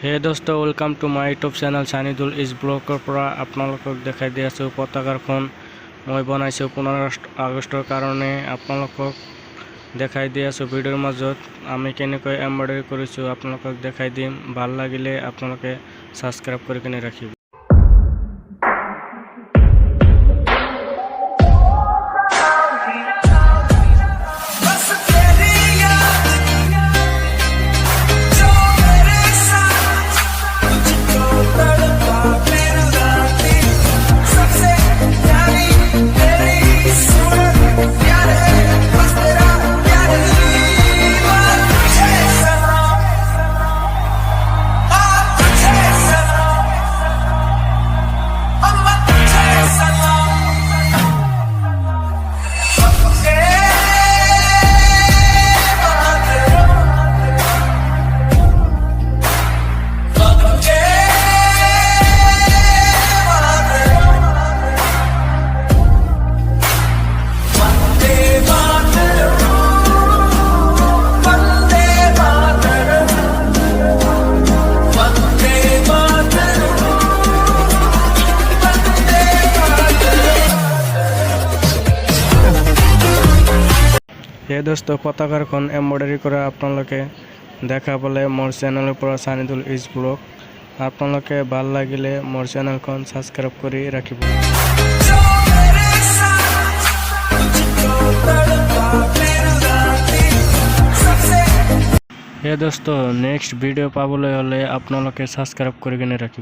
হে দোস্ত, welcome to my YouTube channel চানিদুল ইজ ব্লগৰ পৰা আপোনালোকক দেখাই দি আছোঁ পতাকাখন মই বনাইছোঁ 15 আগষ্টৰ কাৰণে। আপোনালোকক দেখাই দি আছোঁ ভিডিঅ'ৰ মাজত আমি কেনেকৈ এমব্ৰইডাৰী কৰিছোঁ আপোনালোকক দেখাই দিম। ভাল লাগিলে আপোনালোকে সাবস্ক্ৰাইব কৰি কিনে ৰাখিব। হে দোস্ত, পতাকাখন এমব্ৰইডাৰী কৰা আপোনালোকে দেখা পালে মোৰ চেনেলৰ পৰা চানিদুল ইজ ব্লগ। আপোনালোকে ভাল লাগিলে মোৰ চেনেলখন সাবস্ক্ৰাইব কৰি ৰাখিব। হে দোস্ত, নেক্সট ভিডিঅ' পাবলৈ হ'লে আপোনালোকে সাবস্ক্ৰাইব কৰি কিনে ৰাখিব।